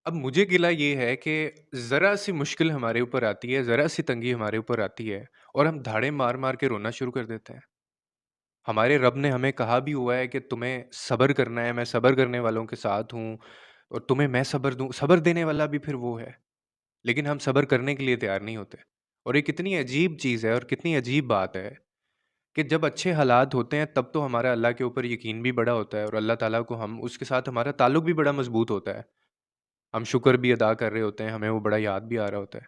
अब मुझे गिला ये है कि ज़रा-सी मुश्किल हमारे ऊपर आती है, ज़रा-सी तंगी हमारे ऊपर आती है और हम धाड़े मार-मार के रोना शुरू कर देते हैं। हमारे रब ने हमें कहा भी हुआ है कि तुम्हें सब्र करना है, मैं सब्र करने वालों के साथ हूँ और तुम्हें मैं सब्र दूँ, सब्र देने वाला भी फिर वो है। लेकिन हम सब्र करने के लिए तैयार नहीं होते। और ये कितनी अजीब चीज़ है और कितनी अजीब बात है कि जब अच्छे हालात होते हैं तब तो हमारा अल्लाह के ऊपर यकीन भी बड़ा होता है और अल्लाह ताला को हम उसके साथ हमारा ताल्लुक भी बड़ा मज़बूत होता है। हम शुक्र भी अदा कर रहे होते हैं, हमें वो बड़ा याद भी आ रहा होता है।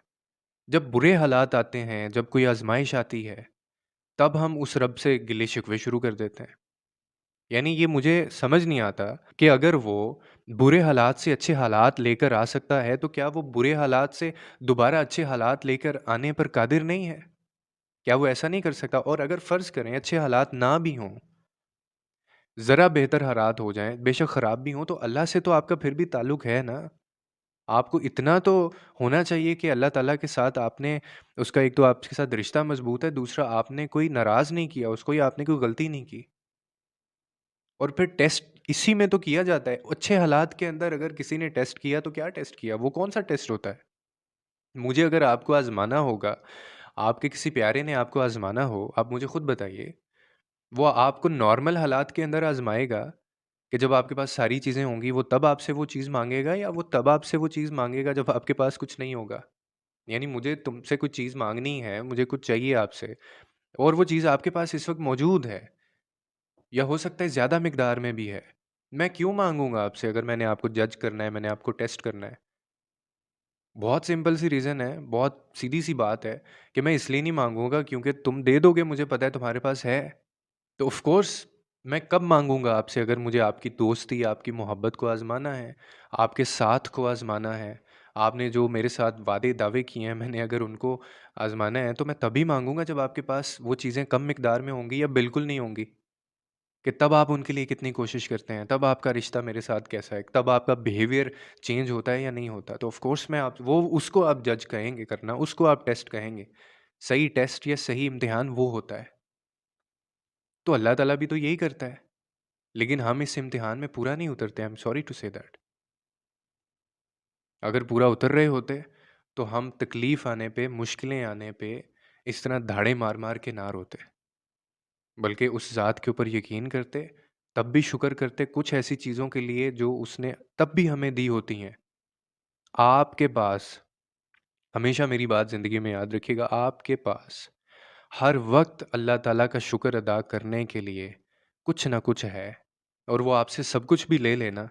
जब बुरे हालात आते हैं, जब कोई आज़माइश आती है, तब हम उस रब से गिले-शिकवे शुरू कर देते हैं। यानी ये मुझे समझ नहीं आता कि अगर वो बुरे हालात से अच्छे हालात लेकर आ सकता है, तो क्या वो बुरे हालात से दोबारा अच्छे हालात लेकर आने पर कादिर नहीं है? क्या वो ऐसा नहीं कर सकता? और अगर फ़र्ज़ करें अच्छे हालात ना भी हों, ज़रा बेहतर हालात हो जाएँ, बेशक ख़राब भी हों, तो अल्लाह से तो आपका फिर भी ताल्लुक है ना। आपको इतना तो होना चाहिए कि अल्लाह ताला के साथ आपने उसका एक तो आपके साथ रिश्ता मज़बूत है, दूसरा आपने कोई नाराज़ नहीं किया उसको या आपने कोई गलती नहीं की। और फिर टेस्ट इसी में तो किया जाता है। अच्छे हालात के अंदर अगर किसी ने टेस्ट किया तो क्या टेस्ट किया? वो कौन-सा टेस्ट होता है? मुझे अगर आपको आज़माना होगा, आपके किसी प्यारे ने आपको आज़माना हो, आप मुझे खुद बताइए, वो आपको नॉर्मल हालात के अंदर आज़माएगा कि जब आपके पास सारी चीज़ें होंगी, वो तब आपसे वो चीज़ माँगेगा या वो तब आपसे वो चीज़ माँगेगा जब आपके पास कुछ नहीं होगा? यानी मुझे तुमसे कुछ चीज़ माँगनी है, मुझे कुछ चाहिए आपसे और वो चीज़ आपके पास इस वक़्त मौजूद है या हो सकता है ज़्यादा मिक़दार में भी है। मैं क्यों माँगूँगा आपसे अगर मैंने आपको जज करना है, मैंने आपको टेस्ट करना है? बहुत सिंपल सी रीज़न है, बहुत सीधी-सी बात है कि मैं इसलिए नहीं माँगूँगा क्योंकि तुम दे दोगे मुझे पता है तुम्हारे पास है। तो ऑफ़ कोर्स मैं कब माँगूँगा आपसे अगर मुझे आपकी दोस्ती, आपकी मोहब्बत को आज़माना है, आपके साथ को आज़माना है, आपने जो मेरे साथ वादे-दावे किए हैं मैंने अगर उनको आज़माना है तो मैं तभी माँगूँगा जब आपके पास वो चीज़ें कम मिक़दार में होंगी या बिल्कुल नहीं होंगी। कि तब आप उनके लिए कितनी कोशिश करते हैं, तब आपका रिश्ता मेरे साथ कैसा है, तब आपका बिहेवियर चेंज होता है या नहीं होता। तो ऑफ़ कोर्स मैं आप वो उसको आप जज कहेंगे करना, उसको आप टेस्ट कहेंगे। सही टेस्ट या सही इम्तिहान वो होता है। तो अल्लाह ताला भी तो यही करता है, लेकिन हम इस इम्तिहान में पूरा नहीं उतरते, I am sorry to say that. अगर पूरा उतर रहे होते, तो हम तकलीफ़ आने पे, मुश्किलें आने पे, इस तरह धाड़े मार-मार के ना रोते, बल्कि उस ज़ात के ऊपर यकीन करते, तब भी शुक्र करते कुछ ऐसी चीज़ों के लिए जो उसने तब भी हमें दी होती हैं। आपके पास हमेशा मेरी बात ज़िंदगी में याद रखिएगा, आपके पास हर वक़्त अल्लाह ताला का शुक्र अदा करने के लिए कुछ ना कुछ है और वो आपसे सब कुछ भी ले लेना,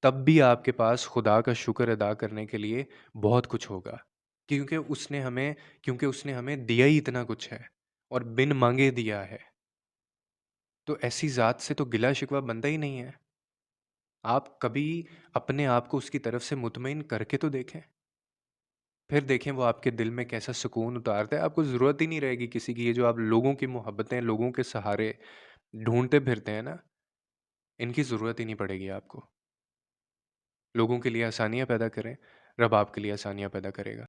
तब भी आपके पास खुदा का शुक्र अदा करने के लिए बहुत कुछ होगा। क्योंकि उसने हमें दिया ही इतना कुछ है और बिन माँगे दिया है। तो ऐसी ज़ात से तो गिला-शिकवा बनता ही नहीं है। आप कभी अपने आप को उसकी तरफ से मुतमईन करके तो देखें। फिर देखें वो आपके दिल में कैसा सुकून उतारता है। आपको ज़रूरत ही नहीं रहेगी किसी की। ये जो आप लोगों की मोहब्बतें, लोगों के सहारे ढूँढते फिरते हैं ना, इनकी ज़रूरत ही नहीं पड़ेगी आपको। लोगों के लिए आसानियाँ पैदा करें, रब आपके लिए आसानियाँ पैदा करेगा।